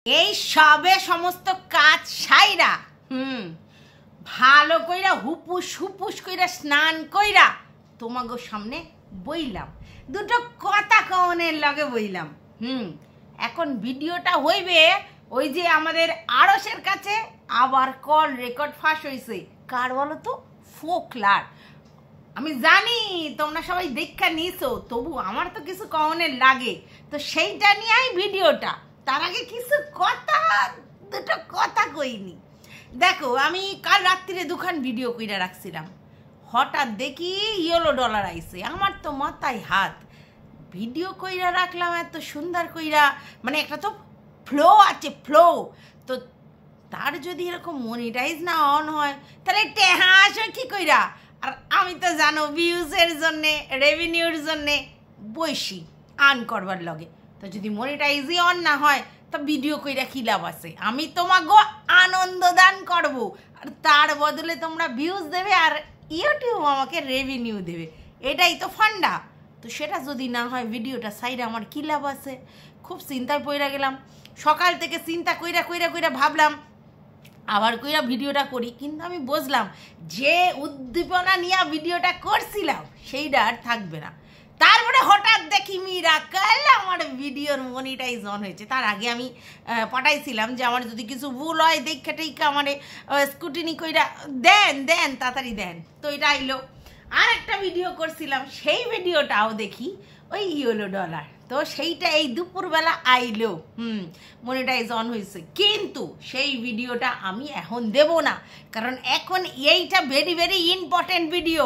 এই সবে সমস্ত কাজ সাইরা ভালো কইরা হুপুস হুপুস কইরা স্নান কইরা তোমাগো সামনে বইলাম, দুটো কথা কওনের লগে বইলাম। এখন ভিডিওটা হইবে ওই যে আমাদের আড়সের কাছে আবার কল রেকর্ড ফাঁস হইছে। কার বলো তো? ফোকলার। আমি জানি তোমরা সবাই দেখা নিছো, তবু আমার তো কিছু কওনের লাগে, তো সেইটা নিয়েই ভিডিওটা। তার আগে কিছু কথা, দুটো কথা কইনি। দেখো, আমি কাল রাত্রিরে দুখান ভিডিও কইরা রাখছিলাম, হঠাৎ দেখি ইয়েলো ডলার আইছে। আমার তো মাথায় হাত, ভিডিও কইরা রাখলাম এত সুন্দর কইরা, মানে একটা তো ফ্লো আছে, ফ্লো। তো তার যদি এরকম মনিটাইজ না অন হয় তাহলে টেহা আসে কি কইরা? আর আমি তো জানো ভিউজের জন্যে, রেভিনিউর জন্যে বইসি আর্ন করবার লগে। তো যদি মনিটাইজই অন না হয় তা ভিডিও কইরা কি লাভ আছে? আমি তোমাকে আনন্দ দান করব, আর তার বদলে তোমরা ভিউজ দেবে আর ইউটিউব আমাকে রেভিনিউ দেবে, এটাই তো ফান্ডা। তো সেটা যদি না হয় ভিডিওটা সাইডে আমার কী লাভ আছে? খুব চিন্তায় পড়ে গেলাম। সকাল থেকে চিন্তা কইরা কইরা কইরা ভাবলাম আবার কইরা ভিডিওটা করি, কিন্তু আমি বুঝলাম যে উদ্দীপনা নিয়ে ভিডিওটা করছিলাম সেইটা আর থাকবে না। তারপরে হঠাৎ দেখি মিরাকল আমার ভিডিওর মনিটাইজ অন হয়েছে। তার আগে আমি পাঠাইছিলাম যে আমার যদি কিছু ভুল হয় দেখে টেকা আমার স্কুটিনি কইরা দেন দেন, তাড়াতাড়ি দেন। তো এটা আইলো। আর একটা ভিডিও করছিলাম, সেই ভিডিওটাও দেখি ওই ইয়েলো ডলার। তো সেইটা এই দুপুরবেলা আইলো, মনিটাইজ অন হয়েছে, কিন্তু সেই ভিডিওটা আমি এখন দেব না, কারণ এখন এইটা ভেরি ভেরি ইম্পর্টেন্ট ভিডিও।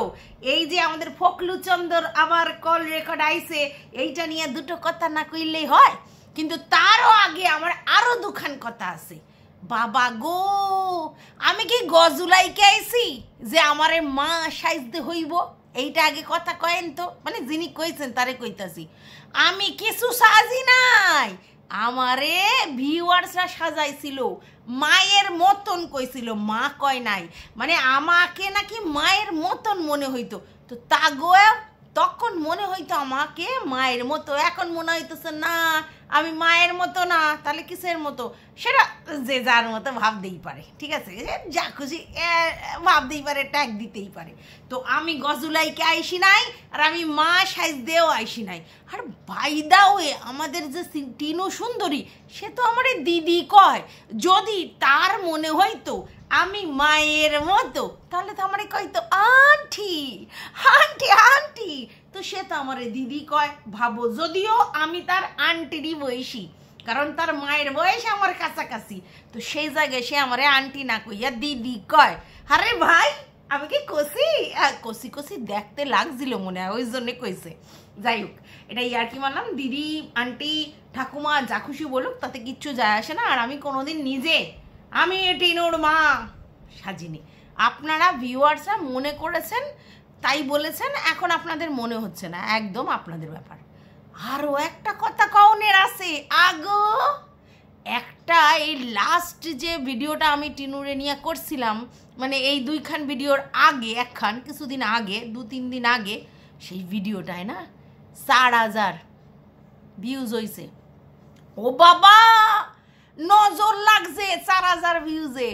এই যে আমাদের ফকলুচন্দর আবার কল রেকর্ড আইছে, এইটা নিয়ে দুটো কথা না কইলেই হয়। কিন্তু তারও আগে আমার আরও দুখান কথা আছে। বাবা গো, আমি কি গজুলাইকে আইছি যে আমারে মা সাইজতে হইব? এইটা আগে কথা কয়েন তো, মানে যিনি কইছেন তারে কইতাছি। আমি কিছু সাজি নাই, আমারে ভিউয়ার্সরা সাজাইছিল, মায়ের মতন কইছিল, মা কয় নাই, মানে আমাকে নাকি মায়ের মতন মনে হইতো। তো তাগো তখন মনে হইতো আমাকে মায়ের মতো, এখন মনে হইতেছে না আমি মায়ের মতো না, তাহলে কিসের মতো? সেটা যে যার মতো ভাবতেই পারে, ঠিক আছে, যা খুশি ভাবতেই পারে, ট্যাগ দিতেই পারে। তো আমি গজুলাইকে আইসি নাই, আর আমি মা সাইজ দেও আইসি নাই। আর বাইদা ওয়ে আমাদের যে টিনু সুন্দরী, সে তো আমার দিদি কয়। যদি তার মনে হইতো আমি মায়ের মতো, তাহলে তো আমার কইতো আন্টি আন্টি আন্টি, তো সে তো আমার দিদি কয়। ভাবো, যদিও আমি তার আন্টিরই বয়সী, কারণ তার মায়ের বয়স আমার কাছাকাছি, তো সেই জায়গায় সে আমার আন্টি না কইয়া দিদি কয়। আরে ভাই, আমি কি কষি কষি কষি দেখতে লাগছিল মনে হয়, ওই জন্যে কইছে। যাই হোক, এটা ইয়ার কি মানলাম, দিদি আন্টি ঠাকুমা যা খুশি বলুক, তাতে কিচ্ছু যায় আসে না। আর আমি কোনোদিন নিজে আমি টিনুর মা সাজিনি। আপনারা ভিউয়ার্সরা মনে করেছেন তাই বলেছেন, এখন আপনাদের মনে হচ্ছে না, একদম আপনাদের ব্যাপার। আরও একটা কথা কওনের আছে আগো, একটা এই লাস্ট যে ভিডিওটা আমি টিনুরে নিয়ে করছিলাম, মানে এই দুইখান ভিডিওর আগে একখান কিছুদিন আগে, 2-3 দিন আগে, সেই ভিডিওটায় না 4,000 ভিউজ হয়েছে। ও বাবা, নজর লাগছে 4,000 ভিউজে।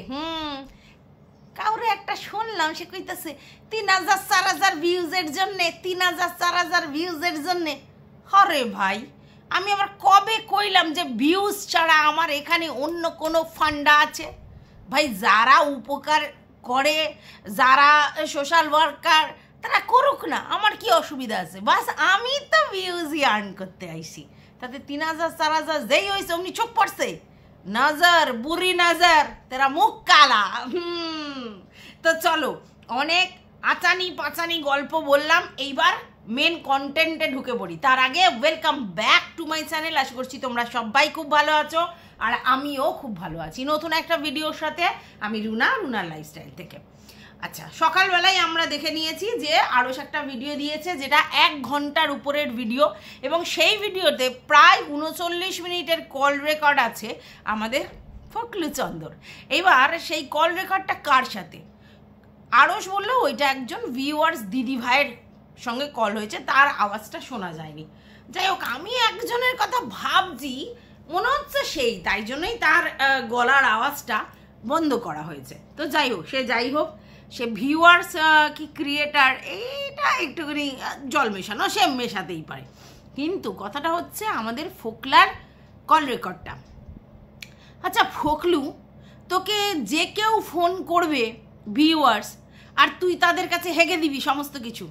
কাউরে একটা শুনলাম, সে কইতাছে 3,000-4,000 ভিউজের জন্যে, 3,000-4,000 ভিউজের জন্যে। হরে ভাই, আমি আবার কবে কইলাম যে ভিউজ ছাড়া আমার এখানে অন্য কোনো ফান্ডা আছে? ভাই, যারা উপকার করে, যারা সোশ্যাল ওয়ার্কার, তারা করুক না, আমার কি অসুবিধা আছে? বাস আমি তো ভিউজই আর্ন করতে আইসি, তাতে 3,000-4,000 যেই হয়েছে অমনি চোখ পড়ছে। নজর বুরি নজর, তেরা মুখ কালা। তো চলো, অনেক আচানি পাচানি গল্প বললাম, এইবার মেন কন্টেন্টে ঢুকে পড়ি। তার আগে welcome back to my channel. আশা করছি তোমরা সবাই খুব ভালো আছো, আর আমিও খুব ভালো আছি নতুন একটা ভিডিওর সাথে। আমি রুনার লাইফস্টাইল থেকে। আচ্ছা, সকালবেলায় আমরা দেখে নিয়েছি যে আরও একটা ভিডিও দিয়েছে, যেটা 1 ঘন্টার উপরের ভিডিও, এবং সেই ভিডিওতে প্রায় 39 মিনিটের কল রেকর্ড আছে আমাদের ফকলুচন্দর। এবার সেই কল রেকর্ডটা কার সাথে? আরশ বললো ওইটা একজন ভিউয়ার্স দিদি ভাইয়ের সঙ্গে কল হয়েছে, তার আওয়াজটা শোনা যায়নি। যাই হোক, আমি একজনের কথা ভাবছি, মনে হচ্ছে সেই, তাই জন্যই তার গলার আওয়াজটা বন্ধ করা হয়েছে। তো যাই হোক, সে ভিউয়ার্স কি ক্রিয়েটার, এইটা একটুখানি জল মেশানো, সে মেশাতেই পারে। কিন্তু কথাটা হচ্ছে আমাদের ফোকলার কল রেকর্ডটা। আচ্ছা ফোকলু, তোকে যে কেউ ফোন করবে ভিউয়ার্স, আর তুই তাদের কাছে হেগে দিবি সমস্ত কিছু।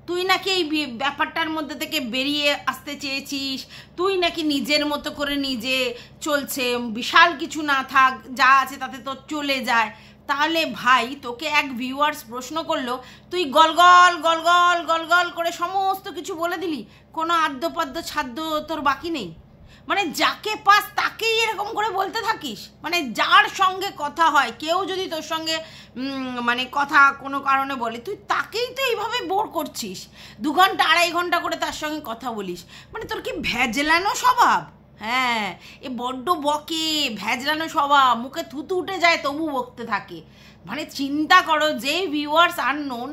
তুই নাকি এই ব্যাপারটার মধ্যে থেকে বেরিয়ে আসতে চেয়েছিস, তুই নাকি নিজের মতো করে নিজে চলছে, বিশাল কিছু না থাক, যা আছে তাতে তোর চলে যায়। তাহলে ভাই তোকে এক ভিউয়ার্স প্রশ্ন করলো, তুই গলগল গলগল গলগল করে সমস্ত কিছু বলে দিলি, কোনো আদ্যপাদ্য ছাদ্য তোর বাকি নেই। মানে যাকে পাস তাকেই এরকম করে বলতে থাকিস। মানে যার সঙ্গে কথা হয়, কেউ যদি তোর সঙ্গে মানে কথা কোনো কারণে বলে, তুই তাকেই তো এইভাবে বোর করছিস, 2 ঘন্টা 2.5 ঘন্টা করে তার সঙ্গে কথা বলিস। মানে তোর কি ভ্যাজলানো স্বভাব? হ্যাঁ, এ বড্ড বকে, ভ্যাজলানো স্বভাব, মুখে থুতু উঠে যায় তবু বকতে থাকে। মানে চিন্তা করো, যে ভিউয়ার্স আননোন,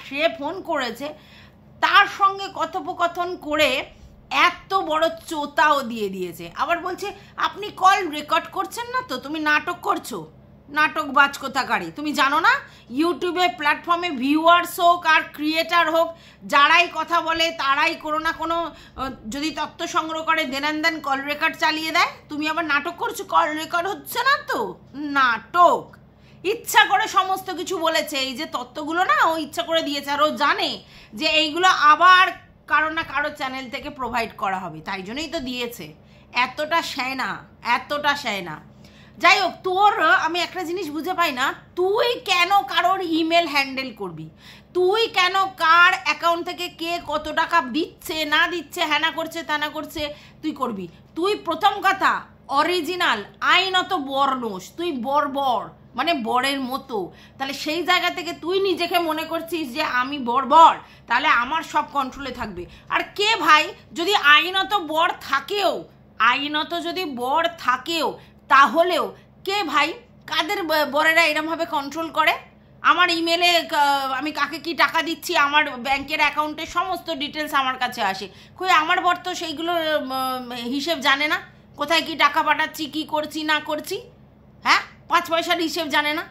সে ফোন করেছে, তার সঙ্গে কথোপকথন করে এত বড় চোতাও দিয়ে দিয়েছে। আবার বলছে আপনি কল রেকর্ড করছেন না তো, তুমি নাটক করছো। নাটক বাজ কোথাকারী, তুমি জানো না ইউটিউবে প্ল্যাটফর্মে ভিউয়ার্স হোক আর ক্রিয়েটার হোক, যারাই কথা বলে তারাই কোনো না কোনো যদি তথ্য সংগ্রহ করে দেন কল রেকর্ড চালিয়ে দেয়। তুমি আবার নাটক করছো, কল রেকর্ড হচ্ছে না তো, নাটক। ইচ্ছা করে সমস্ত কিছু বলেছে, এই যে তথ্যগুলো না ও ইচ্ছা করে দিয়েছে, আর ও জানে যে এইগুলো আবার কারো না কারো চ্যানেল থেকে প্রোভাইড করা হবে, তাই জন্যই তো দিয়েছে। এতটা সেনা। যাই হোক, তোর আমি একটা জিনিস বুঝে পাই না, তুই কেন কারোর ইমেল হ্যান্ডেল করবি? তুই কেন কার অ্যাকাউন্ট থেকে কে কত টাকা দিচ্ছে না দিচ্ছে, হ্যানা করছে তানা করছে, তুই করবি? তুই প্রথম কথা অরিজিনাল আইনত বর্ণস, তুই বর মানে বরের মতো। তাহলে সেই জায়গা থেকে তুই নিজেকে মনে করছিস যে আমি বর, তাহলে আমার সব কন্ট্রোলে থাকবে। আর কে ভাই, যদি আইনত বর থাকেও তাহলেও কে ভাই, কাদের বরেরা এরমভাবে কন্ট্রোল করে? আমার ইমেলে আমি কাকে কি টাকা দিচ্ছি, আমার ব্যাংকের অ্যাকাউন্টের সমস্ত ডিটেলস আমার কাছে আসে। কই আমার বর তো সেইগুলো হিসেব জানে না, কোথায় কি টাকা পাঠাচ্ছি, কি করছি না করছি, হ্যাঁ 5 পয়সার হিসেব জানে না।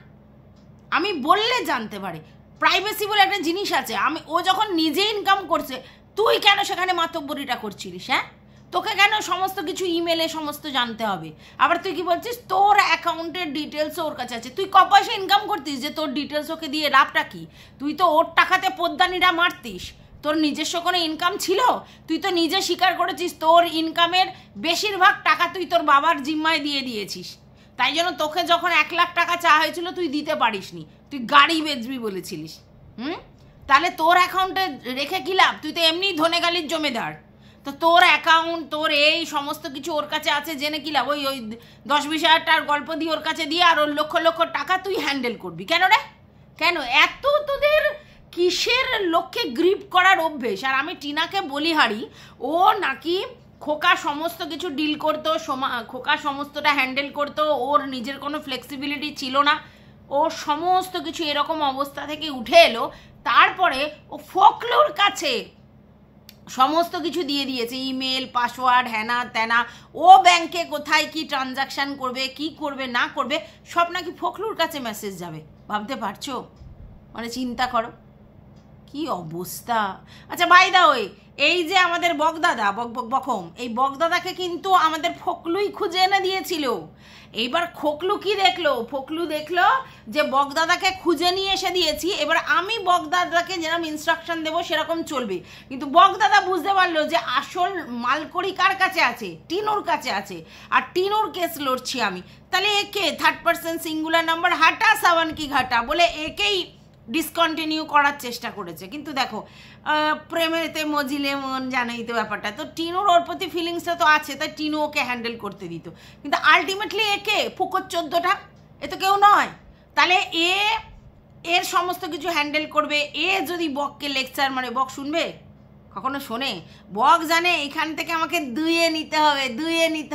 আমি বললে জানতে পারে। প্রাইভেসি বলে একটা জিনিস আছে। ও যখন নিজে ইনকাম করছে, তুই কেন সেখানে মাতব্বরিটা করছিলিস? হ্যাঁ, তোকে কেন সমস্ত কিছু ইমেলে সমস্ত জানতে হবে? আবার তুই কি বলছিস তোর অ্যাকাউন্টের ডিটেলসও ওর কাছে আছে। তুই ক পয়সা ইনকাম করতিস যে তোর ডিটেলস ওকে দিয়ে লাভটা কি? তুই তো ওর টাকাতে পোদ্দানিরা মারতিস, তোর নিজস্ব কোনো ইনকাম ছিল? তুই তো নিজে স্বীকার করেছিস তোর ইনকামের বেশিরভাগ টাকা তুই তোর বাবার জিম্মায় দিয়ে দিয়েছিস। তাই জন্য তোকে যখন 1 লাখ টাকা চাওয়া হয়েছিল তুই দিতে পারিসনি, তুই গাড়ি বেচবি বলেছিলিস। তাহলে তোর অ্যাকাউন্টে রেখে কি লাভ? তুই তো এমনি ধনেগালির জমিদার। তো তোর অ্যাকাউন্ট, তোর এই সমস্ত কিছু ওর কাছে আছে জেনে কি লাভ? ওই 10-20 হাজার টাকার গল্প দিয়ে ওর কাছে দিয়ে আর ওর লক্ষ লক্ষ টাকা তুই হ্যান্ডেল করবি কেন রে? কেন এত তোদের কিসের লক্ষ্যে গ্রিপ করার অভ্যেস? আর আমি টিনাকে বলি হারি, ও নাকি খোকা সমস্ত কিছু ডিল করতো, খোকা সমস্তটা হ্যান্ডেল করতো, ওর নিজের কোনো ফ্লেক্সিবিলিটি ছিল না, ও সমস্ত কিছু এরকম অবস্থা থেকে উঠে এলো। তারপরে ও ফোকলুর কাছে সমস্ত কিছু দিয়ে দিয়েছে, ইমেল, পাসওয়ার্ড, হ্যানা ত্যানা, ও ব্যাংকে কোথায় কি ট্রানজাকশান করবে, কি করবে না করবে, সব নাকি ফোকলুর কাছে মেসেজ যাবে। ভাবতে পারছো? মানে চিন্তা করো কি অবস্থা। আচ্ছা বাই দা ওয়ে, এই যে আমাদের বকদাদা বকম, এই বকদাদাকে কিন্তু আমাদের ফোকলুই খুঁজে এনে দিয়েছিল। এইবার ফোকলু কি দেখলো? ফোকলু দেখলো যে বকদাদাকে খুঁজে নিয়ে এসে দিয়েছি, এবার আমি বকদাদাকে যেরকম ইনস্ট্রাকশন দেবো সেরকম চলবে। কিন্তু বকদাদা বুঝতে পারলো যে আসল মালকড়ি কার কাছে আছে? টিনুর কাছে আছে, আর টিনুর কেস লড়ছি আমি। তাহলে একে 3rd পারসন সিঙ্গুলার নাম্বার হাঁটা সাবান কি ঘাটা বলে একেই ডিসকন্টিনিউ করার চেষ্টা করেছে। কিন্তু দেখো প্রেমেতে মজিলে মন, জানেই তো ব্যাপারটা। তো টিনুর ওর প্রতি ফিলিংসটা তো আছে, তাই টিনু ওকে হ্যান্ডেল করতে দিত। কিন্তু আলটিমেটলি একে ফুকর 14টা, এ তো কেউ নয়। তাহলে এর সমস্ত কিছু হ্যান্ডেল করবে। এ যদি বককে লেকচার মানে, বক শুনবে? কখনো শোনে? বক জানে এখান থেকে আমাকে দুইয়ে নিতে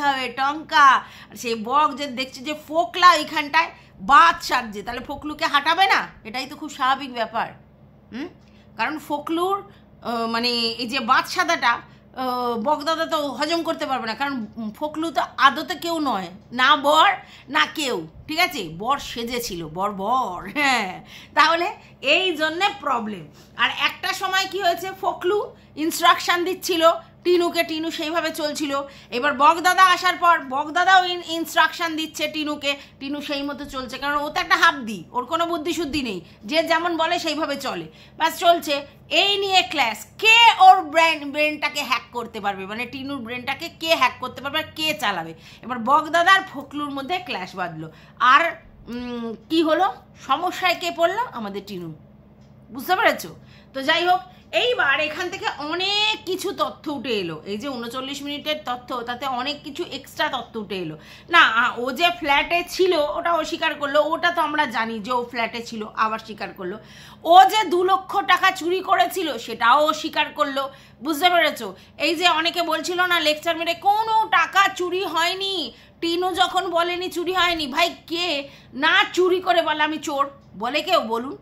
হবে টঙ্কা। আর সেই বক যে দেখছে যে ফোকলা এইখানটায় বাদ সাজছে, তাহলে ফোকলুকে হাঁটাবে না? এটাই তো খুব স্বাভাবিক ব্যাপার। কারণ ফোকলুর মানে এই যে বাদ সাদাটা বগদাদা তো হজম করতে পারবে না, কারণ ফোকলু তো আদতে কেউ নয়, না বর না কেউ, ঠিক আছে, বর সেজেছিল, বর হ্যাঁ, তাহলে এই জন্যে প্রবলেম। আর একটা সময় কি হয়েছে, ফোকলু ইনস্ট্রাকশান দিচ্ছিল টিনুকে, টিনু সেইভাবে চলছিল। এবার বগদাদা আসার পর বগদাদাও ইনস্ট্রাকশান দিচ্ছে টিনুকে, টিনু সেই মতো চলছে, কারণ ও তো একটা হাবদি, ওর কোনো বুদ্ধি শুদ্ধি নেই, যে যেমন বলে সেইভাবে চলে, ব্যাস চলছে। এই নিয়ে ক্লাস, কে ওর ব্রেনটাকে হ্যাক করতে পারবে, মানে টিনুর ব্রেনটাকে কে হ্যাক করতে পারবে, আর কে চালাবে। এবার বগদাদা আর ফোকলুর মধ্যে ক্ল্যাশ বাঁধলো, আর কি হলো, সমস্যায় কে পড়লো, আমাদের টিনু, বুঝতে পেরেছো? তো যাই হোক, এইবার এখান থেকে অনেক কিছু তথ্য উঠে এলো, এই যে 39 মিনিটের তথ্য, তাতে অনেক কিছু এক্সট্রা তথ্য উঠে এলো। না, ও যে ফ্ল্যাটে ছিল ওটা অস্বীকার করলো, ওটা তো আমরা জানি যে ও ফ্ল্যাটে ছিল, আবার স্বীকার করলো। ও যে 2 লক্ষ টাকা চুরি করেছিল সেটাও অস্বীকার করলো, বুঝতে পেরেছো? এই যে অনেকে বলছিল না লেকচার মেরে, কোনো টাকা চুরি হয়নি, টিনু যখন বলেনি চুরি হয়নি, ভাই কে না চুরি করে বলে আমি চোর, বলে কেউ বলুন?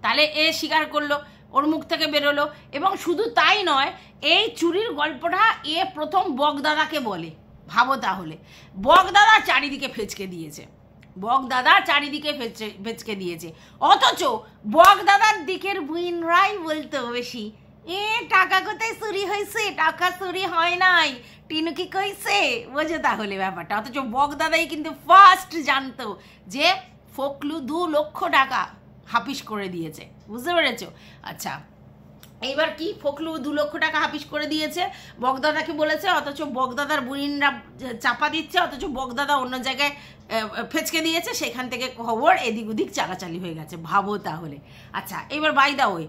তাহলে এ স্বীকার করলো, ওর মুখ থেকে বেরোলো। এবং শুধু তাই নয়, এই চুরির গল্পটা এ প্রথম বগদাদাকে বলে, ভাবো তাহলে, বগদাদা চারিদিকে ফেচকে দিয়েছে, বগদাদা চারিদিকে ফেচকে দিয়েছে, অথচ বগদাদার দিকের বুইনরাই বলতো বেশি, এ টাকা কোথায় চুরি হয়েছে, টাকা চুরি হয় নাই, টিনু কি কইছে, বোঝো তাহলে ব্যাপারটা। অথচ বগদাদাই কিন্তু ফার্স্ট জানতো যে ফোকলু 2 লক্ষ টাকা হাফিস করে দিয়েছে, বুঝতে পেরেছো? আচ্ছা, এইবার কি, ফোকলু 2 লক্ষ টাকা হাফিস করে দিয়েছে, বগদাদাকে বলেছে, অথচ বগদাদার বুড়িনরা চাপা দিচ্ছে, অথচ বগদাদা অন্য জায়গায় ফেচকে দিয়েছে, সেখান থেকে খবর এদিক ওদিক চালাচালি হয়ে গেছে, ভাবো তাহলে। আচ্ছা, এবার বাই দা ওয়ে,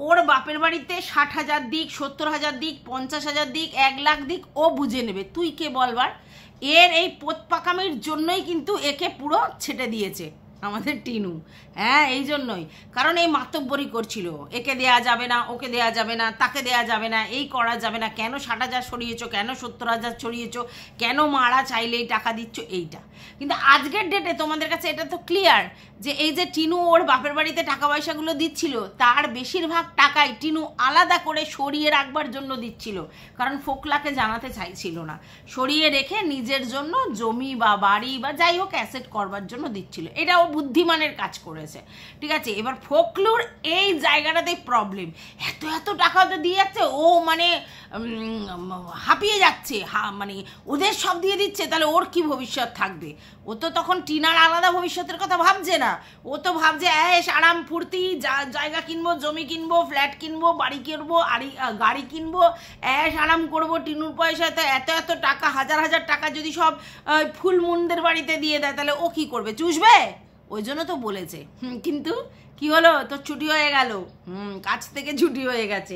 ওর বাপের বাড়িতে 60,000 দিক, 70,000 দিক, 50,000 দিক, 1 লাখ দিক, ও বুঝে নেবে, তুই কে বলবার? এর এই পোতপাকামির জন্যই কিন্তু একে পুরো ছেটে দিয়েছে আমাদের টিনু, হ্যাঁ, এই জন্যই, কারণ এই মাতব্বরি করছিল, একে দেয়া যাবে না, ওকে দেয়া যাবে না, তাকে দেয়া যাবে না, এই করা যাবে না, কেন 60,000 সরিয়েছো, কেন 70,000 সরিয়েছো, কেন মারা চাইলেই টাকা দিচ্ছ, এইটা। কিন্তু আজকের ডেটে তোমাদের কাছে এটা তো ক্লিয়ার যে এই যে টিনু ওর বাপের বাড়িতে টাকা পয়সাগুলো দিচ্ছিল, তার বেশিরভাগ টাকাই টিনু আলাদা করে সরিয়ে রাখবার জন্য দিচ্ছিল, কারণ ফোকলাকে জানাতে চাইছিল না, সরিয়ে রেখে নিজের জন্য জমি বা বাড়ি বা যাই হোক অ্যাসেট করবার জন্য দিচ্ছিল। এটা ও বুদ্ধিমানের কাজ করেছে, ঠিক আছে। এবার ফোকলুর এই জায়গাটাতেই প্রবলেম, এত এত টাকা তো দিয়ে যাচ্ছে, ও মানে হাঁপিয়ে যাচ্ছে, মানে ওদের সব দিয়ে দিচ্ছে, তাহলে ওর কি ভবিষ্যৎ থাকবে? ও তো তখন টিনার আলাদা ভবিষ্যতের কথা ভাবছে না, ও তো ভাবছে এস আরাম ফুর্তি, জায়গা কিনবো, জমি কিনবো, ফ্ল্যাট কিনবো, বাড়ি কিনবো, গাড়ি কিনবো, এস আরাম করবো, টিনুর পয়সায় তো এত এত টাকা, হাজার হাজার টাকা যদি সব ফুলমুনদের বাড়িতে দিয়ে দেয়, তাহলে ও কি করবে, চুষবে? ওই জন্য তো বলেছে। কিন্তু কি হলো, তোর ছুটি হয়ে গেল, কাজ থেকে ছুটি হয়ে গেছে।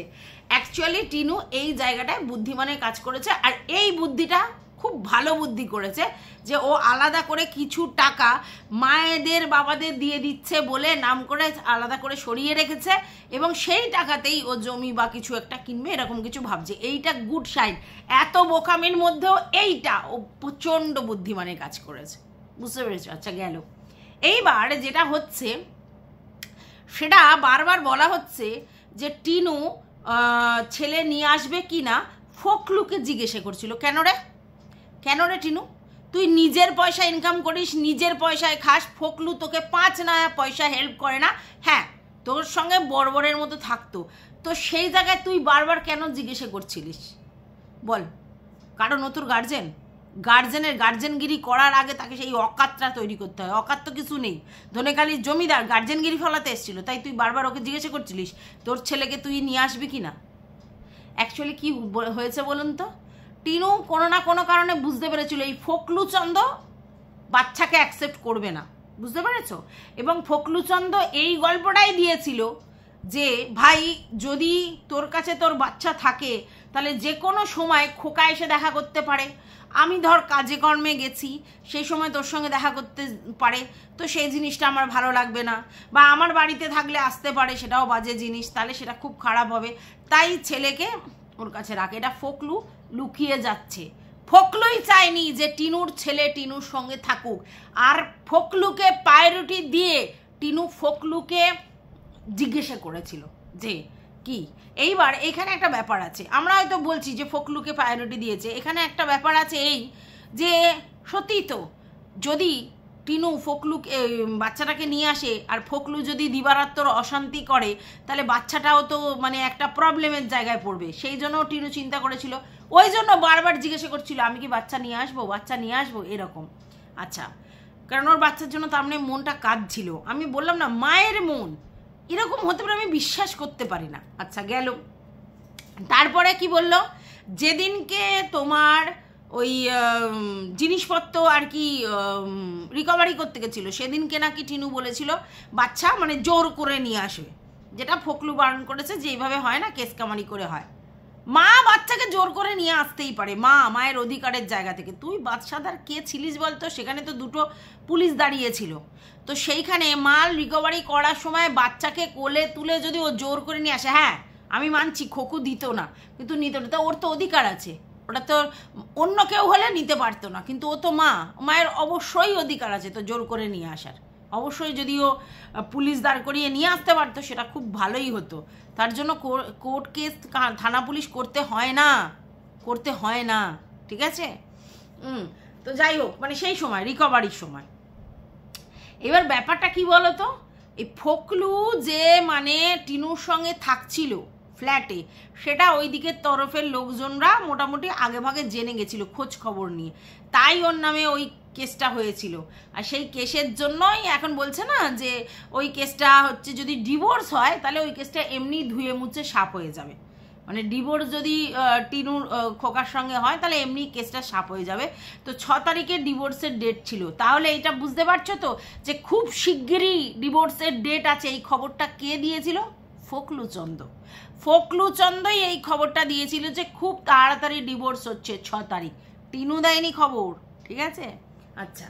অ্যাকচুয়ালি টিনু এই জায়গাটায় বুদ্ধিমানের কাজ করেছে, আর এই বুদ্ধিটা খুব ভালো বুদ্ধি করেছে যে ও আলাদা করে কিছু টাকা মায়েদের বাবাদের দিয়ে দিচ্ছে বলে নাম করে আলাদা করে সরিয়ে রেখেছে, এবং সেই টাকাতেই ও জমি বা কিছু একটা কিনবে, এরকম কিছু ভাবছে। এইটা গুড সাইড, এত বোকামির মধ্যেও এইটা ও প্রচণ্ড বুদ্ধিমানের কাজ করেছে, বুঝতে পেরেছো? আচ্ছা, গেল। এইবার যেটা হচ্ছে সেটা বারবার বলা হচ্ছে যে টিনু ছেলে নিয়ে আসবে কি না ফোকলুকে জিজ্ঞেসে করছিল, কেন রে টিনু, তুই নিজের পয়সা ইনকাম করিস, নিজের পয়সায় খাস, ফোকলু তোকে 5 নয়া পয়সা হেল্প করে না, হ্যাঁ তোর সঙ্গে বড়বড়ের মতো থাকতো, তো সেই জায়গায় তুই বারবার কেন জিজ্ঞেসে করছিলিস বল? কারণ ও তোর গার্জেনের গার্জেনগিরি করার আগে তাকে সেই অকাতটা তৈরি করতে হয়। অকাত তো কিছু নেই, ধনেখালির জমিদার গার্জেনগিরি ফলাতে এসেছিল, তাই তুই বারবার ওকে জিজ্ঞাসা করছিলিস তোর ছেলেকে তুই নিয়ে আসবি কি না। অ্যাকচুয়ালি কি হয়েছে বলুন তো, টিনু কোনো না কোনো কারণে বুঝতে পেরেছিল এই ফোকলুচন্দ বাচ্চাকে অ্যাকসেপ্ট করবে না, বুঝতে পেরেছো? এবং ফোকলুচন্দ এই গল্পটাই দিয়েছিল যে ভাই যদি তোর কাছে তোর বাচ্চা থাকে তাহলে যে কোনো সময় খোকা এসে দেখা করতে পারে, আমি ধর কাজে কর্মে গেছি সেই সময় তোর সঙ্গে দেখা করতে পারে, তো সেই জিনিসটা আমার ভালো লাগবে না, বা আমার বাড়িতে থাকলে আসতে পারে, সেটাও বাজে জিনিস, তাহলে সেটা খুব খারাপ হবে, তাই ছেলেকে ওর কাছে রাখে। এটা ফোকলু লুকিয়ে যাচ্ছে, ফোকলুই চায়নি যে টিনুর ছেলে টিনুর সঙ্গে থাকুক, আর ফোকলুকে প্রায়োরিটি দিয়ে টিনু ফোকলুকে জিজ্ঞাসা করেছিল যে কি এইবার এখানে একটা ব্যাপার আছে, আমরা হয়তো বলছি যে ফোকলুকে প্রায়োরিটি দিয়েছে, এখানে একটা ব্যাপার আছে এই যে সত্যি তো যদি টিনু ফোকলুকে বাচ্চাটাকে নিয়ে আসে আর ফোকলু যদি দিবারাত্মর অশান্তি করে তাহলে বাচ্চাটাও তো মানে একটা প্রবলেমের জায়গায় পড়বে, সেই জন্য টিনু চিন্তা করেছিল, ওই জন্য বারবার জিজ্ঞাসা করছিল আমি কি বাচ্চা নিয়ে আসবো এরকম। আচ্ছা, কারণ ওর বাচ্চার জন্য তার মানে মনটা কাঁদছিল, আমি বললাম না মায়ের মন এরকম হতে পারে আমি বিশ্বাস করতে পারি না। আচ্ছা গেল, তারপরে কি বললো, যেদিনকে তোমার ওই জিনিসপত্র আর কি রিকভারি করতে গেছিলো সেদিনকে নাকি টিনু বলেছিল বাচ্চা মানে জোর করে নিয়ে আসবে, যেটা ফোকলু বারণ করেছে যে এইভাবে হয় না, কেস কামারি করে হয়। মা বাচ্চাকে জোর করে নিয়ে আসতেই পারে, মায়ের অধিকারের জায়গা থেকে। তুই বাদশাদার কে ছিলিস বলতো, সেখানে তো দুটো পুলিশ দাঁড়িয়েছিল, তো সেইখানে মাল রিকভারি করার সময় বাচ্চাকে কোলে তুলে যদি ও জোর করে নিয়ে আসে, হ্যাঁ আমি মানছি খোকু দিত না, কিন্তু নিত না, তো ওর তো অধিকার আছে, ওটা তো অন্য কেউ হলে নিতে পারতো না, কিন্তু ও তো মায়ের অবশ্যই অধিকার আছে তো জোর করে নিয়ে আসার। অবশ্যই যদিও পুলিশ দাঁড় করিয়ে নিয়ে আসতে পারতো সেটা খুব ভালোই হতো, তার জন্য কোর্ট কেস থানা পুলিশ করতে হয় না, ঠিক আছে। তো যাই হোক, মানে সেই সময় রিকভারির সময় এবার ব্যাপারটা কি বলতো, এই ফোকলু যে মানে টিনুর সঙ্গে থাকছিল ফ্ল্যাটে, সেটা ওই দিকের তরফের লোকজনরা মোটামুটি আগে ভাগে জেনে গেছিল খোঁজ খবর নিয়ে, তাই ওর নামে ওই কেসটা হয়েছিল। আর সেই কেসের জন্যই এখন বলছে না যে ওই কেসটা হচ্ছে যদি ডিভোর্স হয় তাহলে ওই কেসটা এমনি ধুয়ে মুছে সাফ হয়ে যাবে, মানে ডিভোর্স যদি টিনুর খোকার সঙ্গে হয় তাহলে এমনি কেসটা সাফ হয়ে যাবে। তো 6 তারিখে ডিভোর্সের ডেট ছিল, তাহলে এটা বুঝতে পারছো তো যে খুব শিগগিরই ডিভোর্সের ডেট আছে। এই খবরটা কে দিয়েছিল? ফোকলুচন্দই এই খবরটা দিয়েছিল যে খুব তাড়াতাড়ি ডিভোর্স হচ্ছে 6 তারিখ, টিনু দেয়নি খবর, ঠিক আছে। আচ্ছা,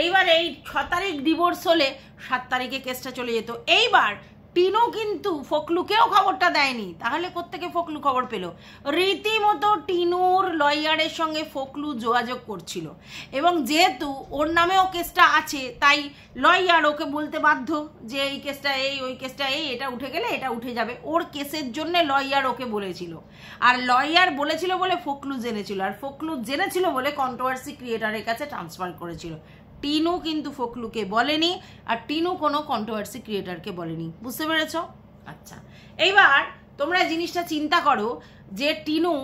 এইবার এই 6 তারিখ ডিভোর্স হলে 7 তারিখে কেসটা চলে যেত। এইবার টিনু কিন্তু ফোকলুকেও খবরটা দেয়নি, তাহলে কোত্থেকে ফোকলু খবর পেল? রীতিমতো টিনুর লয়ারের সঙ্গে ফোকলু যোগাযোগ করছিল, এবং যেহেতু ওর নামেও কেসটা আছে তাই লয়ার ওকে বলতে বাধ্য যে এই কেসটা এই, ওই কেসটা এই, এটা উঠে গেলে এটা উঠে যাবে। ওর কেসের জন্য লয়ার ওকে বলেছিল, আর লয়ার বলেছিল বলে ফোকলু জেনেছিল, আর ফোকলু জেনেছিল বলে কন্ট্রোভার্সি ক্রিয়েটারের কাছে ট্রান্সফার করেছিল। টিনু কিন্তু ফোকলুকে বলেনি, আর টিনু কোনো কন্ট্রোভার্সি ক্রিয়েটারকে বলেনি, বুঝতে পেরেছ? আচ্ছা, এইবার তোমরা জিনিসটা চিন্তা করো যে টিনু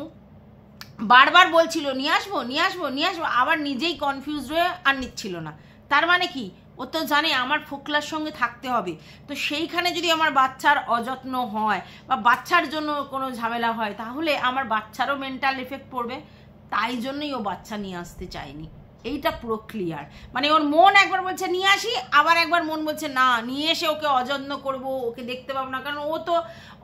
বারবার বলছিল নিয়ে আসবো, আবার নিজেই কনফিউজ হয়ে আর নিচ্ছিল না। তার মানে কি, ও তো জানে আমার ফোকলার সঙ্গে থাকতে হবে, তো সেইখানে যদি আমার বাচ্চার অযত্ন হয় বা বাচ্চার জন্য কোনো ঝামেলা হয় তাহলে আমার বাচ্চারও মেন্টাল এফেক্ট পড়বে, তাই জন্যই ও বাচ্চা নিয়ে আসতে চায়নি। এইটা পুরো ক্লিয়ার, মানে ওর মন একবার বলছে নিয়ে আসি, আবার একবার মন বলছে না নিয়ে এসে ওকে অযত্ন করব, ওকে দেখতে পাবো না, কারণ ও তো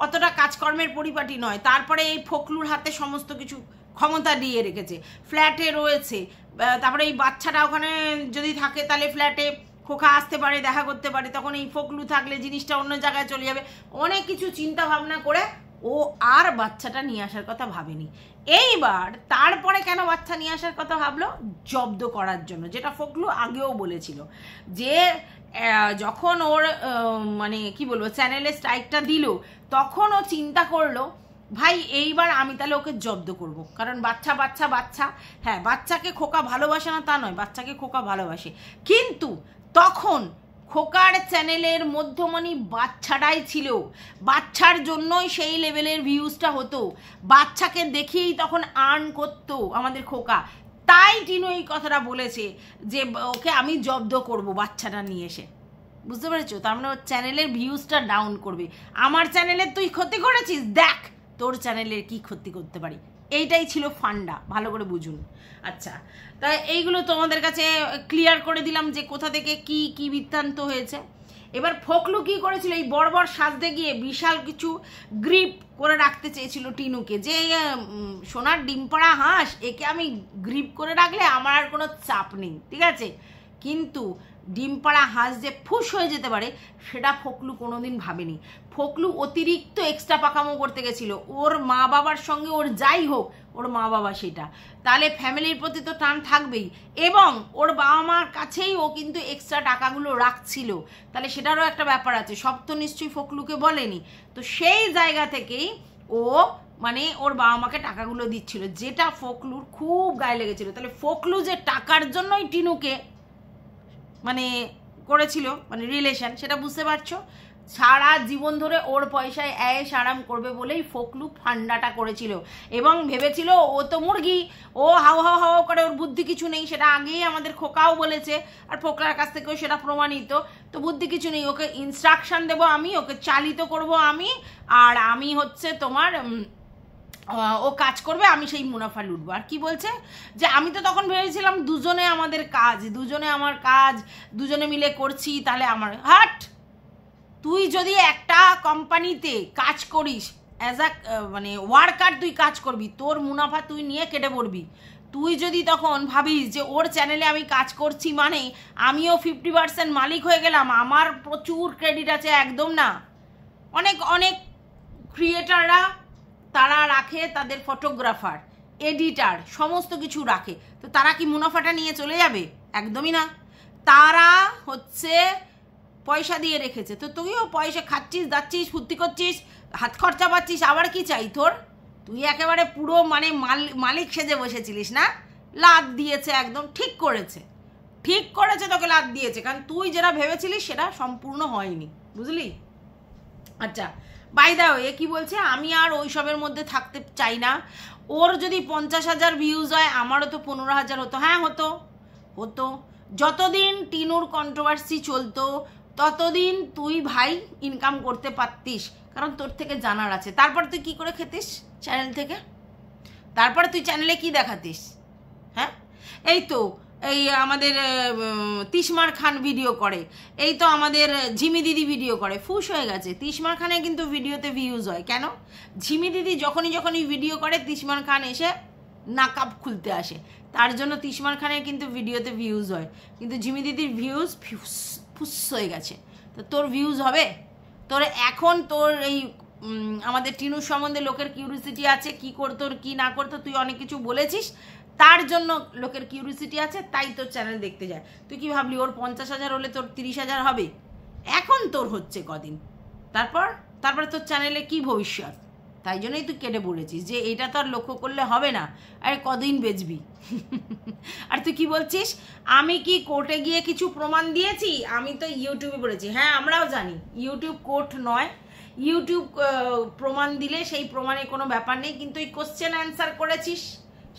অতটা কাজকর্মের পরিপাটি নয়। তারপরে এই ফোকলুর হাতে সমস্ত কিছু ক্ষমতা দিয়ে রেখেছে, ফ্ল্যাটে রয়েছে, তারপরে এই বাচ্চাটা ওখানে যদি থাকে তাহলে ফ্ল্যাটে খোকা আসতে পারে, দেখা করতে পারে, তখন এই ফোকলু থাকলে জিনিসটা অন্য জায়গায় চলে যাবে, অনেক কিছু চিন্তা ভাবনা করে ও আর বাচ্চাটা নিয়ে আসার কথা ভাবেনি। এইবার তারপরে কেন বাচ্চা নিয়ে আসার কথা ভাবলো? জব্দ করার জন্য, যেটা ফোকলু আগেও বলেছিল যে যখন ওর মানে কি বলবো চ্যানেলে স্ট্রাইকটা দিল তখন ও চিন্তা করলো ভাই এইবার আমি তাহলে ওকে জব্দ করব, কারণ বাচ্চা হ্যাঁ বাচ্চাকে খোকা ভালোবাসে না তা নয়, বাচ্চাকে খোকা ভালোবাসে, কিন্তু তখন খোকার চ্যানেলের মধ্যমণি বাচ্চাটাই ছিল, বাচ্চার জন্যই সেই লেভেলের ভিউজটা হতো, বাচ্চাকে দেখেই তখন আর্ন করতো আমাদের খোকা, তাই টিনু এই কথাটা বলেছে যে ওকে আমি জব্দ করব বাচ্চাটা নিয়ে এসে, বুঝতে পেরেছো? তার মানে ওর চ্যানেলের ভিউজটা ডাউন করবে। আমার চ্যানেলের তুই ক্ষতি করেছিস, দেখ তোর চ্যানেলের কি ক্ষতি করতে পারি, এইটাই ছিল ফান্ডা, ভালো করে বুঝুন। আচ্ছা, তাই এইগুলো তোমাদের কাছে ক্লিয়ার করে দিলাম যে কোথা থেকে কি বৃত্তান্ত হয়েছে। এবার ফোকলু কি করেছিল, এই বড় সাজতে গিয়ে বিশাল কিছু গ্রিপ করে রাখতে চেয়েছিল টিনুকে, যে সোনার ডিম পাড়া হাঁস, একে আমি গ্রিপ করে রাখলে আমার আর কোনো চাপ নেই, ঠিক আছে। কিন্তু ডিম পাড়া হাঁস যে ফুস হয়ে যেতে পারে সেটা ফোকলু কোনোদিন ভাবেনি। ফোকলু অতিরিক্ত এক্সট্রা পাকামো করতে গেছিল। ওর মা বাবার সঙ্গে ওর যাই হোক, ওর মা বাবা সেটা, তাহলে ফ্যামিলির প্রতি তো টান থাকবেই, এবং ওর বাবা মার কাছেই ও কিন্তু এক্সট্রা টাকাগুলো রাখছিল, তাহলে সেটারও একটা ব্যাপার আছে। সব তো নিশ্চয়ই ফোকলুকে বলেনি। তো সেই জায়গা থেকেই ও মানে ওর বাবা মাকে টাকাগুলো দিচ্ছিল, যেটা ফোকলুর খুব গায়ে লেগেছিল। তাহলে ফোকলু যে টাকার জন্যই টিনুকে মানে করেছিল মানে রিলেশন, সেটা বুঝতে পারছো। সারা জীবন ধরে ওর পয়সায় অ্যাশ আরাম করবে বলেই ফোকলু ফান্ডাটা করেছিল, এবং ভেবেছিল ও তো মুরগি, ও হাও হাও হাও করে, ওর বুদ্ধি কিছু নেই। সেটা আগেই আমাদের খোকাও বলেছে, আর ফোকলার কাছ থেকেও সেটা প্রমাণিত। তো বুদ্ধি কিছু নেই, ওকে ইনস্ট্রাকশন দেবো আমি, ওকে চালিত করব আমি, আর আমি হচ্ছে তোমার ও কাজ করবে, আমি সেই মুনাফা লুটবো। আর কি বলছে যে আমি তো তখন ভেবেছিলাম দুজনে আমাদের কাজ, দুজনে আমার কাজ, দুজনে মিলে করছি, তাহলে আমার হাট। তুই যদি একটা কোম্পানিতে কাজ করিস অ্যাজ আ মানে ওয়ার্কার, তুই কাজ করবি, তোর মুনাফা তুই নিয়ে কেটে পড়বি। তুই যদি তখন ভাবিস যে ওর চ্যানেলে আমি কাজ করছি মানে আমিও 50% মালিক হয়ে গেলাম, আমার প্রচুর ক্রেডিট আছে, একদম না। অনেক অনেক ক্রিয়েটাররা তারা রাখে তাদের ফটোগ্রাফার, এডিটার, সমস্ত কিছু রাখে, তো তারা কি মুনাফাটা নিয়ে চলে যাবে? একদমই না। তারা হচ্ছে পয়সা দিয়ে রেখেছে, তো তুইও পয়সা খাচ্ছিস, যাচ্ছিস, ফুর্তি করছিস, হাত খরচা পাচ্ছিস, আবার কি চাই তোর? তুই একেবারে পুরো মানে মালিক সেজে বসেছিলিস না? লাদ দিয়েছে, একদম ঠিক করেছে, ঠিক করেছে, তোকে লাদ দিয়েছে, কারণ তুই যেটা ভেবেছিলিস সেটা সম্পূর্ণ হয়নি, বুঝলি? আচ্ছা, বাই দা ওয়ে কি বলছে, আমি আর ওইসবের মধ্যে থাকতে চাই না। ওর যদি 50,000 ভিউজ হয়, আমারও তো 15,000 হতো। হ্যাঁ হতো, হতো। যতদিন টিনুর কন্ট্রোভার্সি চলতো ততদিন তুই ভাই ইনকাম করতে পারতিস, কারণ তোর থেকে জানার আছে। তারপর তুই কি করে খেতিস চ্যানেল থেকে? তারপরে তুই চ্যানেলে কি দেখাতিস? হ্যাঁ, এই তো এই আমাদের তিশমার খান ভিডিও করে, এই তো আমাদের ঝিমি দিদি ভিডিও করে, ফুস হয়ে গেছে। তিশমার খানে কিন্তু ভিডিওতে ভিউজ হয়, কেন? ঝিমি দিদি যখনই ভিডিও করে তিশমার খান এসে নাকাব খুলতে আসে, তার জন্য তিশমার খানের কিন্তু ভিডিওতে ভিউজ হয়, কিন্তু ঝিমি দিদির ভিউজ ফুস হয়ে গেছে। তো তোর ভিউজ হবে? তোর এখন তোর এই আমাদের টিনুর সম্বন্ধে লোকের কিউরিসিটি আছে, কি করতো কি না করতো, তুই অনেক কিছু বলেছিস, তার জন্য লোকের কিউরিসিটি আছে, তাই তোর চ্যানেল দেখতে যায়। তুই কি ভাবলি ওর 50,000 হলে তোর 30,000 হবে? এখন তোর হচ্ছে কদিন, তারপরে তোর চ্যানেলে কি ভবিষ্যৎ? তাই জন্যই তুই কেটে বলেছিস যে এটা তো আর লক্ষ্য করলে হবে না, আরে কদিন বেচবি? আর তুই কি বলছিস আমি কি কোর্টে গিয়ে কিছু প্রমাণ দিয়েছি? আমি তো ইউটিউবে বলেছি। হ্যাঁ, আমরাও জানি ইউটিউব কোর্ট নয়, ইউটিউব প্রমাণ দিলে সেই প্রমাণে কোনো ব্যাপার নেই, কিন্তু এই কোশ্চেন অ্যান্সার করেছিস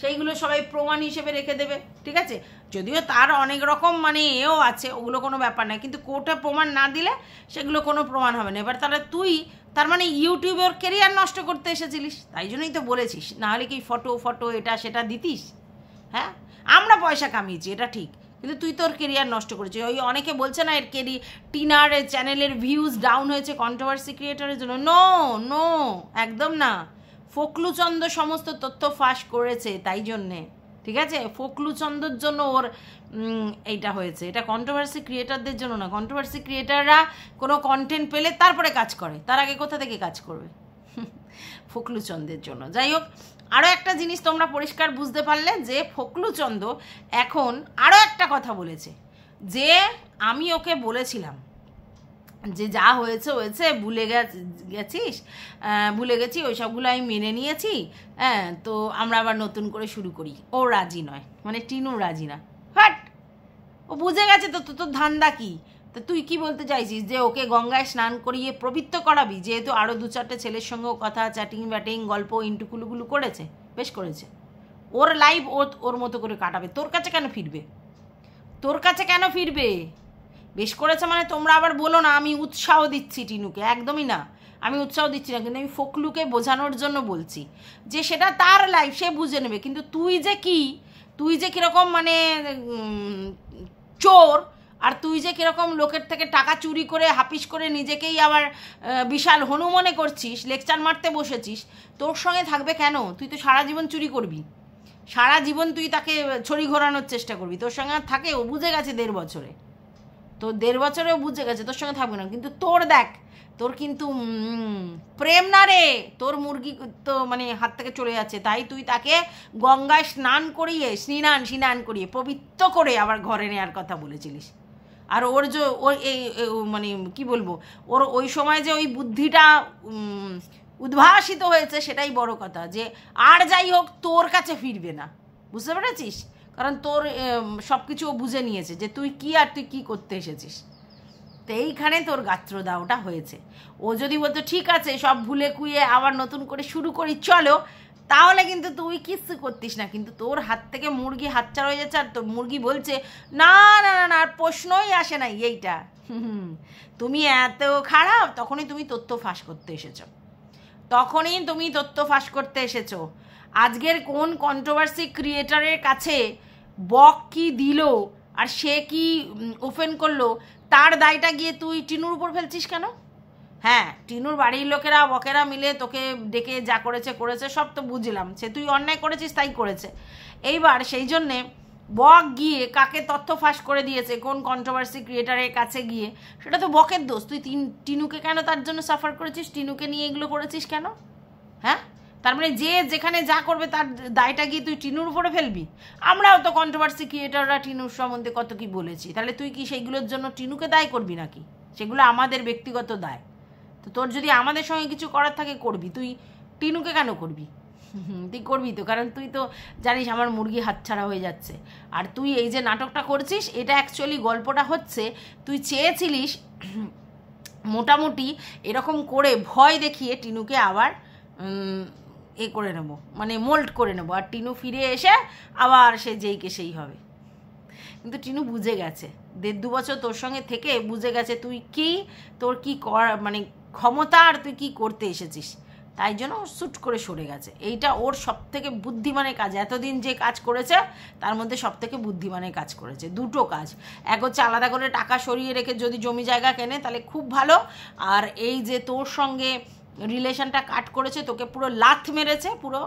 সেইগুলো সবাই প্রমাণ হিসেবে রেখে দেবে, ঠিক আছে? যদিও তার অনেক রকম মানে এও আছে, ওগুলো কোনো ব্যাপার নয়, কিন্তু কোর্টে প্রমাণ না দিলে সেগুলো কোনো প্রমাণ হবে না। এবার তাহলে তুই তার মানে ইউটিউবে ওর কেরিয়ার নষ্ট করতে এসেছিলিস, তাই জন্যই তো বলেছিস, নাহলে কি ফটো এটা সেটা দিতিস? হ্যাঁ, আমরা পয়সা কামিয়েছি এটা ঠিক, কিন্তু তুই তোর কেরিয়ার নষ্ট করেছিস। ওই অনেকে বলছে না এর টিনার চ্যানেলের ভিউজ ডাউন হয়েছে কন্ট্রোভার্সি ক্রিয়েটারের জন্য। নো নো, একদম না। ফোকলুচন্দ্র সমস্ত তথ্য ফাঁস করেছে, তাই জন্যে, ঠিক আছে? ফোকলুচন্দ্রর জন্য ওর এইটা হয়েছে, এটা কন্ট্রোভার্সি ক্রিয়েটারদের জন্য না। কন্ট্রোভার্সি ক্রিয়েটাররা কোনো কন্টেন্ট পেলে তারপরে কাজ করে, তার আগে কোথা থেকে কাজ করবে? ফোকলুচন্দ্রের জন্য। যাই হোক, আরও একটা জিনিস তোমরা পরিষ্কার বুঝতে পারলে যে ফোকলুচন্দ্র এখন আরও একটা কথা বলেছে, যে আমি ওকে বলেছিলাম যে যা হয়েছে হয়েছে, ভুলে গেছি, ওই সবগুলো আমি মেনে নিয়েছি, হ্যাঁ, তো আমরা আবার নতুন করে শুরু করি। ও রাজি নয়, মানে টিনু রাজি না। বাট ও বুঝে গেছে তো তোর ধান্দা কি। তো তুই কি বলতে চাইছিস যে ওকে গঙ্গায় স্নান করিয়ে পবিত্র করাবি? যেহেতু আরও 2-4টে ছেলের সঙ্গেও কথা, চ্যাটিং ব্যাটিং, গল্প ইন্টুকুলুগুলো করেছে, বেশ করেছে। ওর লাইফ ওর মতো করে কাটাবে, তোর কাছে কেন ফিরবে? বেশ করেছে মানে তোমরা আবার বলো না আমি উৎসাহ দিচ্ছি টিনুকে, একদমই না, আমি উৎসাহ দিচ্ছি না, কিন্তু আমি ফোকলুকে বোঝানোর জন্য বলছি যে সেটা তার লাইফ, সে বুঝে নেবে। কিন্তু তুই যে কীরকম মানে চোর, আর তুই যে কীরকম লোকের থেকে টাকা চুরি করে হাপিস করে নিজেকেই আবার বিশাল হনু মনে করছিস, লেকচার মারতে বসেছিস, তোর সঙ্গে থাকবে কেন? তুই তো সারা জীবন চুরি করবি, সারা জীবন তুই তাকে ছড়ি ঘোরানোর চেষ্টা করবি, তোর সঙ্গে আর থাকে? ও বুঝে গেছে 1.5 বছরে, তো 1.5 বছরেও বুঝে গেছে তোর সঙ্গে থাকবে না, কিন্তু তোর দেখ তোর কিন্তু প্রেম না রে, তোর মুরগি তো মানে হাত থেকে চলে যাচ্ছে, তাই তুই তাকে গঙ্গায় স্নান করিয়ে পবিত্র করে আবার ঘরে নেওয়ার কথা বলেছিলিস। আর ওর যে ওর এই মানে কি বলবো, ওর ওই সময় যে ওই বুদ্ধিটা উদ্ভাসিত হয়েছে সেটাই বড় কথা, যে আর যাই হোক তোর কাছে ফিরবে না, বুঝতে পেরেছিস? কারণ তোর সব কিছু ও বুঝে নিয়েছে যে তুই কি আর তুই কি করতে এসেছিস। তো এইখানে তোর গাত্রদাওটা হয়েছে। ও যদি বলতো ঠিক আছে সব ভুলে কুয়ে আবার নতুন করে শুরু করি চলো, তাহলে কিন্তু তুই কিচ্ছু করতিস না, কিন্তু তোর হাত থেকে মুরগি হাতছাড়া হয়ে যাচ্ছে। আর তোর মুরগি বলছে না না না না আর প্রশ্নই আসে না এইটা। তুমি এত খারাপ, তখনই তুমি তথ্য ফাঁস করতে এসেছো। আজকের কোন কন্ট্রোভার্সি ক্রিয়েটারের কাছে বক কি দিল আর সে কি ওপেন করলো, তার দায়টা গিয়ে তুই টিনুর উপর ফেলছিস কেন? হ্যাঁ, টিনুর বাড়ির লোকেরা বকেরা মিলে তোকে ডেকে যা করেছে সব তো বুঝলাম, সে তুই অন্যায় করেছিস তাই করেছে। এইবার সেই জন্যে বক গিয়ে কাকে তথ্য ফাঁস করে দিয়েছে, কোন কন্ট্রোভার্সি ক্রিয়েটারের কাছে গিয়ে, সেটা তো বকের দোষ। তুই টিনুকে কেন তার জন্য সাফার করেছিস, টিনুকে নিয়ে এগুলো করেছিস কেন? হ্যাঁ, তার মানে যে যেখানে যা করবে তার দায়টা গিয়ে তুই টিনুর উপরে ফেলবি। আমরাও তো কন্ট্রোভার্সি ক্রিয়েটাররা টিনুর সম্বন্ধে কত কি বলেছি, তাহলে তুই কি সেইগুলোর জন্য টিনুকে দায় করবি নাকি? সেগুলো আমাদের ব্যক্তিগত দায়। তো তোর যদি আমাদের সঙ্গে কিছু করার থাকে করবি, তুই টিনুকে কেন করবি? তুই করবি তো, কারণ তুই তো জানিস আমার মুরগি হাতছাড়া হয়ে যাচ্ছে। আর তুই এই যে নাটকটা করছিস, এটা অ্যাকচুয়ালি গল্পটা হচ্ছে তুই চেয়েছিলিস মোটামুটি এরকম করে ভয় দেখিয়ে টিনুকে আবার করে নেবো, মানে মোল্ড করে নেবো, আর টিনু ফিরে এসে আবার সে যেইকে সেই হবে। কিন্তু টিনু বুঝে গেছে, 1.5-2 বছর তোর সঙ্গে থেকে বুঝে গেছে তুই কি, তোর কি মানে ক্ষমতা আর তুই কি করতে এসেছিস, তাই জন্য শ্যুট করে সরে গেছে। এইটা ওর সবথেকে বুদ্ধিমানের কাজ, এতদিন যে কাজ করেছে তার মধ্যে সবথেকে বুদ্ধিমানের কাজ করেছে। দুটো কাজ, এক হচ্ছে আলাদা করে টাকা সরিয়ে রেখে যদি জমি জায়গা কেনে তাহলে খুব ভালো, আর এই যে তোর সঙ্গে রিলেশনটা কাট করেছে, তোকে পুরো লাথ মেরেছে পুরো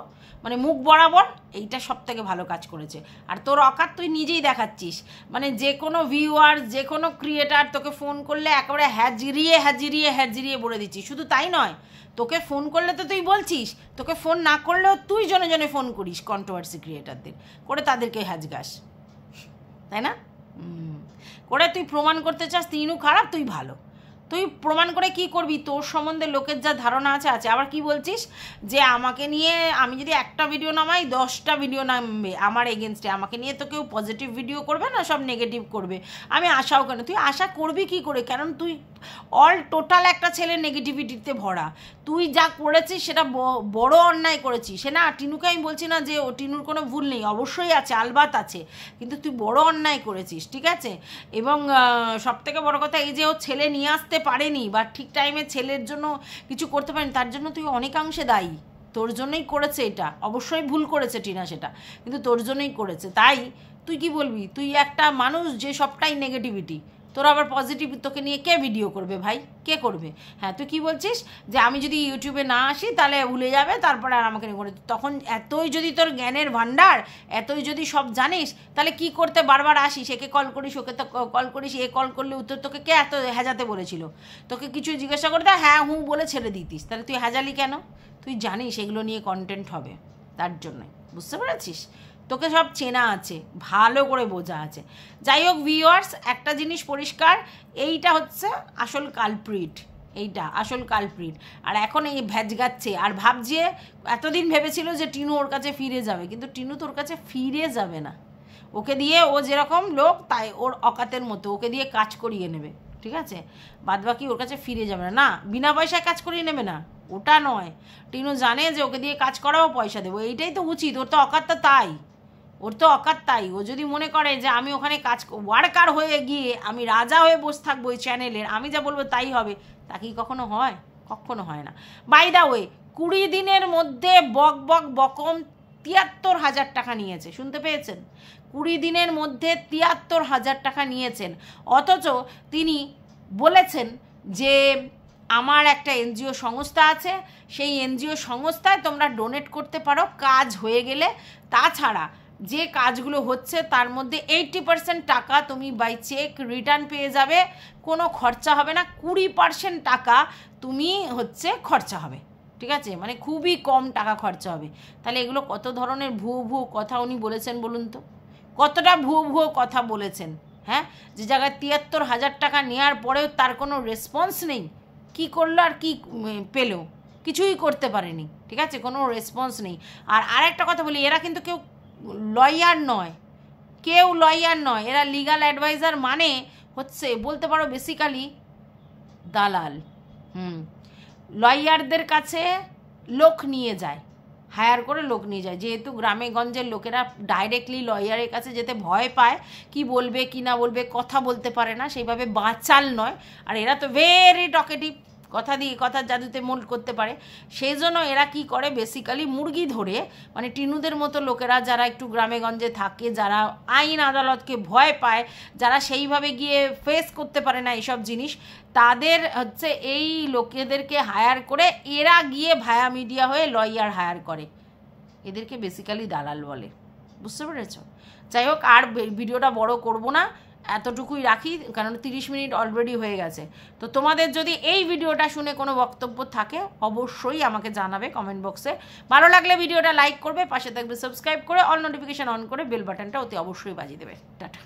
মানে মুখ বরাবর, এইটা সব থেকে ভালো কাজ করেছে। আর তোর অকাত তুই নিজেই দেখাচ্ছিস, মানে যে কোনো ভিউয়ার যে কোনো ক্রিয়েটার তোকে ফোন করলে একেবারে হ্যাজিরিয়ে বলে দিচ্ছিস। শুধু তাই নয়, তোকে ফোন করলে তো তুই বলছিস, তোকে ফোন না করলেও তুই জনে ফোন করিস কন্ট্রোভার্সি ক্রিয়েটারদের, করে তাদেরকে হ্যাজগাস, তাই না? করে তুই প্রমাণ করতে চাস তিনু খারাপ তুই ভালো। তুই প্রমাণ করে কি করবি? তোর সম্বন্ধে লোকের যা ধারণা আছে। আবার কি বলছিস যে আমাকে নিয়ে আমি যদি একটা ভিডিও নামাই 10টা ভিডিও নামবে আমার এগেনস্টে, আমাকে নিয়ে তো কেউ পজিটিভ ভিডিও করবে না, সব নেগেটিভ করবে। আমি আশাও কেন, তুই আশা করবি কি করে? কারণ তুই টোটাল একটা ছেলে নেগেটিভিটিতে ভরা। তুই যা করেছিস সেটা বড় অন্যায় করেছিস। সে না, টিনুকে আমি বলছি না যে ও টিনুর কোনো ভুল নেই, অবশ্যই আছে, আলবাত আছে, কিন্তু তুই বড় অন্যায় করেছিস, ঠিক আছে? এবং সবথেকে বড় কথা এই যে ও ছেলে নিয়ে আসতে পারেনি বা ঠিক টাইমে ছেলের জন্য কিছু করতে পারেনি, তার জন্য তুই অনেকাংশে দায়ী। তোর জন্যই করেছে এটা, অবশ্যই ভুল করেছে টিনা সেটা, কিন্তু তোর জন্যই করেছে। তাই তুই কি বলবি? তুই একটা মানুষ যে সবটাই নেগেটিভিটি, তোর আবার পজিটিভ তোকে নিয়ে কে ভিডিও করবে ভাই? কে করবে? হ্যাঁ, তুই কি বলছিস যে আমি যদি ইউটিউবে না আসি তাহলে ভুলে যাবে, তারপরে আর আমাকে নিয়ে করে। তখন এতই যদি তোর জ্ঞানের ভাণ্ডার, এতই যদি সব জানিস, তাহলে কি করতে বারবার আসিস? একে কল করিস, ওকে তো কল করিস, এ কল করলে উত্তর তোকে কে এত হ্যাজাতে বলেছিল? তোকে কিছু জিজ্ঞাসা করতে হ্যাঁ হুঁ বলে ছেড়ে দিতিস, তাহলে তুই হ্যাজালি কেন? তুই জানিস এগুলো নিয়ে কন্টেন্ট হবে, তার জন্যই, বুঝতে পেরেছিস? তোকে সব চেনা আছে, ভালো করে বোঝা আছে। যাই হোক ভিউয়ার্স, একটা জিনিস পরিষ্কার, এইটা হচ্ছে আসল কালপ্রিট, এইটা আসল কালপ্রিট। আর এখন এই ভ্যাজগাচ্ছে আর ভাবছে, এতদিন ভেবেছিল যে টিনু ওর কাছে ফিরে যাবে, কিন্তু টিনু তোর কাছে ফিরে যাবে না। ওকে দিয়ে ও যেরকম লোক তাই ওর অকাতের মতো ওকে দিয়ে কাজ করিয়ে নেবে, ঠিক আছে? বাদবাকি ওর কাছে ফিরে যাবে না, বিনা পয়সায় কাজ করিয়ে নেবে না, ওটা নয়। টিনু জানে যে ওকে দিয়ে কাজ করাও পয়সা দেবো, এইটাই তো উচিত। ওর তো অকাতটা তাই, ও যদি মনে করে যে আমি ওখানে কাজ ওয়ার্কার হয়ে গিয়ে আমি রাজা হয়ে বসে থাকবো ওই চ্যানেলের, আমি যা বলবো তাই হবে, তা কি কখনো হয়? কখনো হয় না। বাই দা ওয়ে, 20 দিনের মধ্যে বকম 73,000 টাকা নিয়েছে, শুনতে পেয়েছেন? 20 দিনের মধ্যে 73,000 টাকা নিয়েছেন। অথচ তিনি বলেছেন যে আমার একটা এনজিও সংস্থা আছে, সেই এনজিও সংস্থায় তোমরা ডোনেট করতে পারো কাজ হয়ে গেলে, তাছাড়া যে কাজগুলো হচ্ছে তার মধ্যে 80% টাকা তুমি বাই চেক রিটার্ন পেয়ে যাবে, কোনো খরচা হবে না। 20% টাকা তুমি হচ্ছে খরচা হবে, ঠিক আছে, মানে খুবই কম টাকা খরচা হবে। তাহলে এগুলো কত ধরনের ভুয়ো কথা উনি বলেছেন বলুন তো, কতটা ভুয়ো কথা বলেছেন। হ্যাঁ, যে জায়গায় 73,000 টাকা নেওয়ার পরেও তার কোনো রেসপন্স নেই, কি করলো আর কি পেলো, কিছুই করতে পারেনি, ঠিক আছে, কোনো রেসপন্স নেই। আর আরেকটা কথা বলি, এরা কিন্তু কেউ লয়ার নয়, কেউ লয়ার নয়, এরা লিগাল অ্যাডভাইজার, মানে হচ্ছে বলতে পারো বেসিক্যালি দালাল। লয়ারদের কাছে লোক নিয়ে যায়, হায়ার করে লোক নিয়ে যায়, যেহেতু গ্রামে গঞ্জের লোকেরা ডাইরেক্টলি লয়ারের কাছে যেতে ভয় পায়, কি বলবে কি না বলবে, কথা বলতে পারে না, সেইভাবে বাচাল নয়। আর এরা তো ভেরি টকেটিভ, কথা দিয়ে কথার জাদুতে মোল্ড করতে পারে। সেই জন্য এরা কি করে, বেসিক্যালি মুরগি ধরে, মানে টিনুদের মতো লোকেরা যারা একটু গ্রামে গঞ্জে থাকে, যারা আইন আদালতকে ভয় পায়, যারা সেইভাবে গিয়ে ফেস করতে পারে না এইসব জিনিস, তাদের হচ্ছে এই লোকেদেরকে হায়ার করে এরা গিয়ে ভায়া মিডিয়া হয়ে লয়ার হায়ার করে, এদেরকে বেসিক্যালি দালাল বলে। বুঝতে পেরেছ? যাই হোক, আর ভিডিওটা বড় করব না, এতটুকুই রাখি, কারণ 30 মিনিট অলরেডি হয়ে গেছে। তো তোমাদের যদি এই ভিডিওটা শুনে কোনো বক্তব্য থাকে অবশ্যই আমাকে জানাবে কমেন্ট বক্সে। ভালো লাগলে ভিডিওটা লাইক করবে, পাশে থাকবে সাবস্ক্রাইব করে, অল নোটিফিকেশান অন করে বেল বাটনটা অতি অবশ্যই বাজিয়ে দেবে। টাটা।